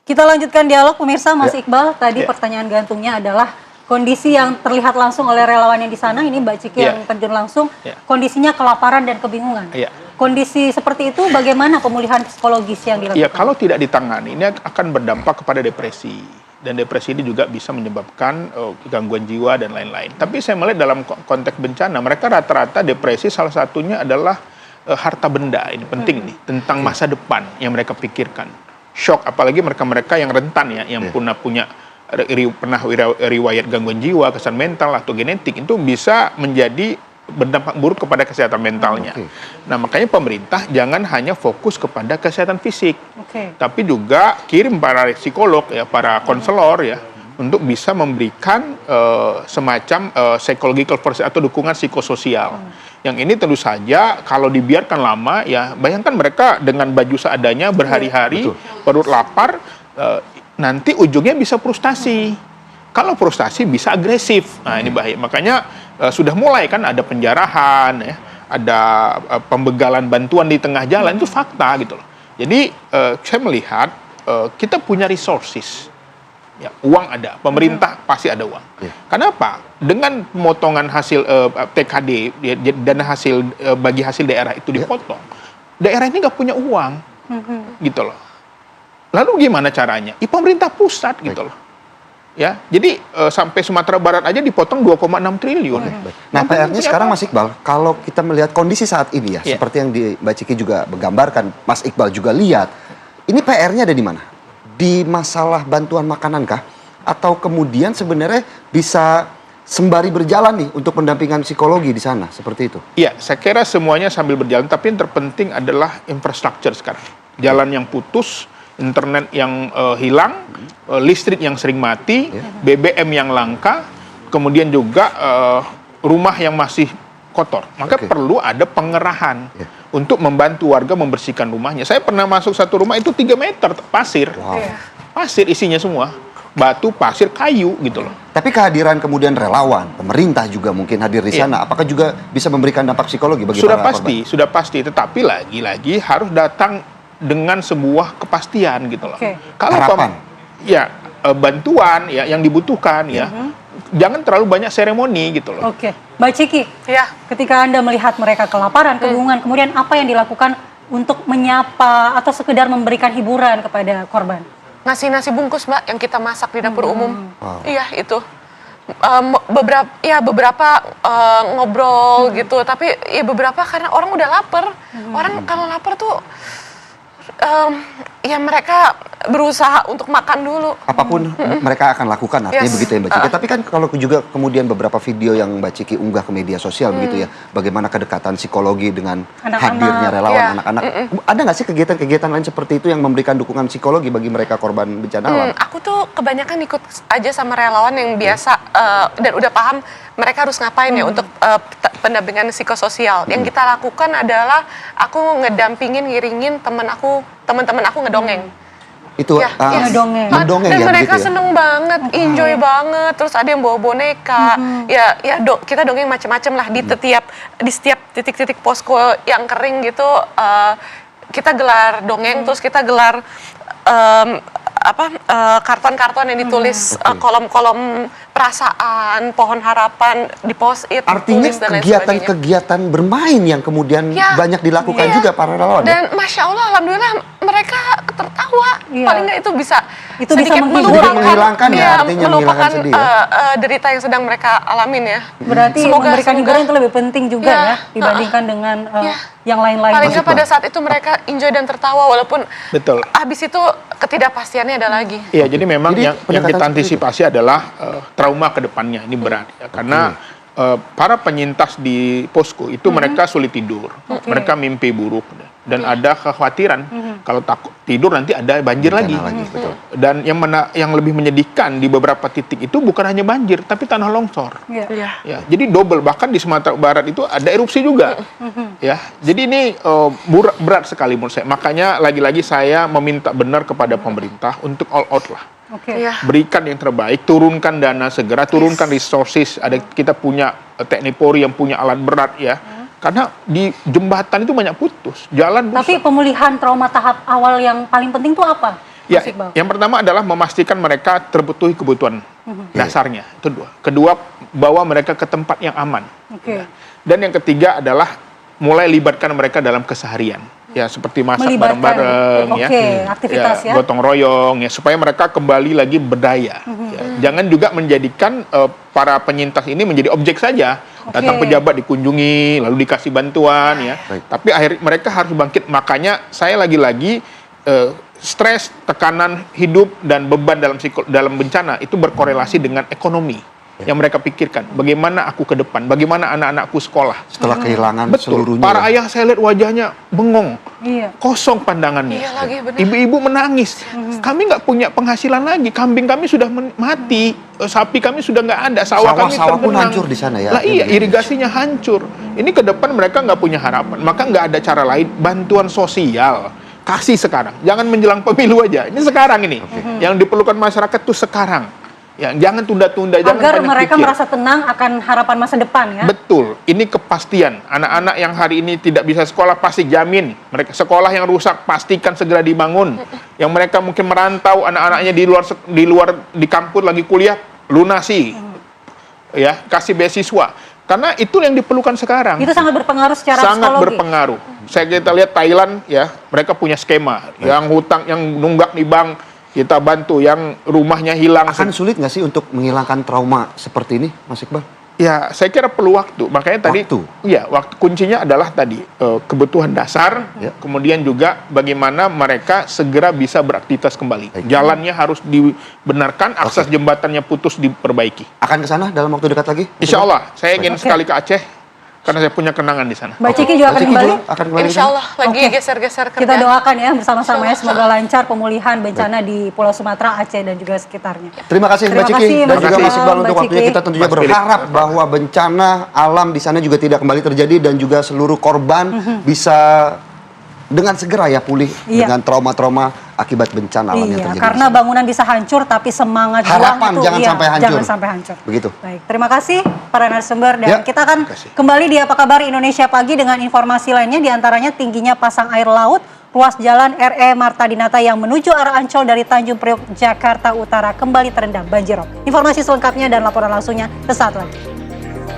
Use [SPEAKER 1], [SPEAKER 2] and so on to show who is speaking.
[SPEAKER 1] Kita lanjutkan dialog pemirsa. Mas Iqbal, tadi
[SPEAKER 2] Ya.
[SPEAKER 1] pertanyaan gantungnya adalah kondisi yang terlihat langsung oleh relawan yang di sana. Ini Mbak Ciki yang terjun langsung. Kondisinya kelaparan dan kebingungan. Kondisi seperti itu bagaimana pemulihan psikologis yang dilakukan?
[SPEAKER 2] Ya, kalau tidak ditangani ini akan berdampak kepada depresi. Dan depresi ini juga bisa menyebabkan gangguan jiwa dan lain-lain. Tapi saya melihat dalam konteks bencana, mereka rata-rata depresi salah satunya adalah harta benda. Ini penting nih, tentang masa depan yang mereka pikirkan. Shock, apalagi mereka-mereka yang rentan ya, yang pernah riwayat gangguan jiwa, kesan mental atau genetik, itu bisa menjadi berdampak buruk kepada kesehatan mentalnya. Nah, makanya pemerintah jangan hanya fokus kepada kesehatan fisik, tapi juga kirim para psikolog ya, para konselor ya, untuk bisa memberikan semacam psychological atau dukungan psikososial. Yang ini tentu saja kalau dibiarkan lama ya, bayangkan mereka dengan baju seadanya berhari-hari, perut lapar, nanti ujungnya bisa frustasi. Kalau frustasi bisa agresif. Nah, ini bahaya. Makanya sudah mulai kan ada penjarahan ya, ada pembegalan bantuan di tengah jalan, itu fakta gitu loh. Jadi saya melihat kita punya resources. Ya, uang ada, pemerintah pasti ada uang. Kenapa? Dengan pemotongan hasil TKD, dana hasil bagi hasil daerah itu dipotong, daerah ini nggak punya uang, gitu loh. Lalu gimana caranya? Pemerintah pusat gitu loh. Ya, jadi sampai Sumatera Barat aja dipotong 2,6 triliun.
[SPEAKER 3] Nah, PR-nya sekarang Mas Iqbal, kalau kita melihat kondisi saat ini ya, seperti yang Mbak Ciki juga menggambarkan, Mas Iqbal juga lihat, ini PR-nya ada di mana? Di masalah bantuan makanan kah? Atau kemudian sebenarnya bisa sembari berjalan nih untuk pendampingan psikologi di sana, seperti itu?
[SPEAKER 2] Iya, saya kira semuanya sambil berjalan, tapi yang terpenting adalah infrastruktur sekarang. Jalan yang putus, internet yang hilang, listrik yang sering mati, BBM yang langka, kemudian juga rumah yang masih kotor. Maka perlu ada pengerahan untuk membantu warga membersihkan rumahnya. Saya pernah masuk satu rumah itu 3 meter pasir. Pasir isinya semua. Batu, pasir, kayu gitu loh.
[SPEAKER 3] Tapi kehadiran kemudian relawan, pemerintah juga mungkin hadir di sana, apakah juga bisa memberikan dampak psikologi bagi para korban?
[SPEAKER 2] Sudah pasti. Tetapi lagi-lagi harus datang dengan sebuah kepastian gitu loh. Kalau
[SPEAKER 3] harapan.
[SPEAKER 2] Bantuan ya yang dibutuhkan ya. Jangan terlalu banyak seremoni gitu loh.
[SPEAKER 1] Mbak Ciki, ketika Anda melihat mereka kelaparan, kebingungan, kemudian apa yang dilakukan untuk menyapa atau sekedar memberikan hiburan kepada korban?
[SPEAKER 4] Ngasih nasi bungkus, Mbak, yang kita masak di dapur umum. Iya, itu. Beberapa ngobrol gitu, tapi ya beberapa karena orang udah lapar. Orang kalau lapar tuh ya mereka berusaha untuk makan dulu.
[SPEAKER 3] Apapun mereka akan lakukan, artinya begitu ya Mbak Ciki. Tapi kan kalau juga kemudian beberapa video yang Mbak Ciki unggah ke media sosial begitu ya, bagaimana kedekatan psikologi dengan hadirnya relawan anak-anak. Ada nggak sih kegiatan-kegiatan lain seperti itu yang memberikan dukungan psikologi bagi mereka korban bencana alam?
[SPEAKER 4] Aku tuh kebanyakan ikut aja sama relawan yang biasa dan udah paham mereka harus ngapain ya untuk pendampingan psikososial. Yang kita lakukan adalah aku ngedampingin, ngiringin teman-teman aku ngedongeng.
[SPEAKER 3] Itu
[SPEAKER 1] ngedongeng.
[SPEAKER 3] mendongeng
[SPEAKER 4] Dan
[SPEAKER 3] ya
[SPEAKER 4] mereka
[SPEAKER 3] begitu ya?
[SPEAKER 4] seneng banget, enjoy banget. Terus ada yang bawa boneka. Kita dongeng macam-macam lah di setiap titik-titik posko yang kering gitu. Kita gelar dongeng, terus kita gelar karton-karton yang ditulis kolom-kolom perasaan, pohon harapan, di post-it,
[SPEAKER 3] artinya kegiatan-kegiatan bermain yang kemudian banyak dilakukan juga para relawan.
[SPEAKER 4] Dan Masya Allah, Alhamdulillah mereka tertawa. Paling nggak itu bisa
[SPEAKER 1] sedikit
[SPEAKER 3] menghilangkan artinya
[SPEAKER 4] melupakan
[SPEAKER 3] sedih
[SPEAKER 4] derita yang sedang mereka alamin ya.
[SPEAKER 1] Berarti memberikan hiburan itu lebih penting juga ya dibandingkan dengan yang lain-lain.
[SPEAKER 4] Paling nggak pada saat itu mereka enjoy dan tertawa walaupun habis itu ketidakpastiannya ada lagi.
[SPEAKER 2] Iya, jadi memang yang kita antisipasi adalah trauma ke depannya, ini berat ya, karena para penyintas di posko itu mereka sulit tidur, mereka mimpi buruk dan ada kekhawatiran kalau takut tidur nanti ada banjir lagi. Dan yang lebih menyedihkan di beberapa titik itu bukan hanya banjir tapi tanah longsor. Ya, jadi double, bahkan di Sumatera Barat itu ada erupsi juga. Ya, jadi ini berat sekali menurut saya. Makanya lagi-lagi saya meminta benar kepada pemerintah untuk all out lah. Berikan yang terbaik, turunkan dana segera, turunkan resources. Kita punya TNI Polri yang punya alat berat ya. Karena di jembatan itu banyak putus, jalan rusak.
[SPEAKER 1] Tapi pemulihan trauma tahap awal yang paling penting itu apa?
[SPEAKER 2] Ya, yang pertama adalah memastikan mereka terpenuhi kebutuhan dasarnya, itu dua. Kedua, bawa mereka ke tempat yang aman. Ya. Dan yang ketiga adalah mulai libatkan mereka dalam keseharian. Ya, seperti masak bareng-bareng,
[SPEAKER 1] aktivitas ya,
[SPEAKER 2] gotong royong, ya, supaya mereka kembali lagi berdaya. Ya. Jangan juga menjadikan para penyintas ini menjadi objek saja. Datang pejabat dikunjungi, lalu dikasih bantuan, ya. Tapi mereka harus bangkit. Makanya saya lagi-lagi stres, tekanan hidup dan beban dalam bencana itu berkorelasi dengan ekonomi yang mereka pikirkan. Bagaimana aku ke depan? Bagaimana anak-anakku sekolah?
[SPEAKER 3] Setelah kehilangan seluruhnya.
[SPEAKER 2] Para ayah saya lihat wajahnya bengong, kosong pandangannya. Ibu-ibu menangis. Kami nggak punya penghasilan lagi. Kambing kami sudah mati, sapi kami sudah nggak ada, sawah kami terbenam.
[SPEAKER 3] Pun hancur di sana ya.
[SPEAKER 2] Lah iya, irigasinya hancur. Ini ke depan mereka nggak punya harapan. Maka nggak ada cara lain. Bantuan sosial kasih sekarang. Jangan menjelang pemilu aja. Ini sekarang ini. Yang diperlukan masyarakat tuh sekarang. Ya, jangan tunda-tunda, jangan
[SPEAKER 1] agar
[SPEAKER 2] banyak
[SPEAKER 1] mereka
[SPEAKER 2] pikir.
[SPEAKER 1] merasa tenang akan harapan masa depan ya.
[SPEAKER 2] Betul, ini kepastian. Anak-anak yang hari ini tidak bisa sekolah pasti jamin. Mereka sekolah yang rusak pastikan segera dibangun. Yang mereka mungkin merantau, anak-anaknya di kampus lagi kuliah, lunasi. Ya, kasih beasiswa. Karena itu yang diperlukan sekarang.
[SPEAKER 1] Itu sangat berpengaruh secara
[SPEAKER 2] sangat
[SPEAKER 1] psikologi.
[SPEAKER 2] Berpengaruh. Kita lihat Thailand ya, mereka punya skema. Yang hutang, yang nunggak di bank, kita bantu. Yang rumahnya hilang.
[SPEAKER 3] Akan sulit nggak sih untuk menghilangkan trauma seperti ini, Mas Iqbal?
[SPEAKER 2] Ya, saya kira perlu waktu. Makanya tadi, waktu kuncinya adalah tadi kebutuhan dasar. Kemudian juga bagaimana mereka segera bisa beraktivitas kembali. Jalannya harus dibenarkan, akses jembatannya putus diperbaiki.
[SPEAKER 3] Akan ke sana dalam waktu dekat lagi?
[SPEAKER 2] Insya Allah, saya ingin sekali ke Aceh. Karena saya punya kenangan di sana.
[SPEAKER 1] Mbak Ciki juga akan kembali?
[SPEAKER 4] Insya Allah, lagi geser-geser kerja.
[SPEAKER 1] Kita doakan ya bersama-sama ya, semoga lancar pemulihan bencana di Pulau Sumatera, Aceh, dan juga sekitarnya.
[SPEAKER 3] Terima kasih Mbak Ciki dan juga Mas Iqbal untuk waktunya. Kita tentunya berharap bahwa bencana alam di sana juga tidak kembali terjadi dan juga seluruh korban bisa dengan segera ya pulih dengan trauma-trauma akibat bencana alam yang terjadi.
[SPEAKER 1] Karena bangunan bisa hancur, tapi semangat
[SPEAKER 3] harapan
[SPEAKER 1] itu
[SPEAKER 3] jangan sampai hancur. Begitu.
[SPEAKER 1] Baik, terima kasih para narasumber dan kita akan kembali di Apa Kabar Indonesia Pagi dengan informasi lainnya, diantaranya tingginya pasang air laut ruas jalan RE Marta Dinata yang menuju arah Ancol dari Tanjung Priok, Jakarta Utara kembali terendam banjirop. Informasi selengkapnya dan laporan langsungnya sesaat lagi.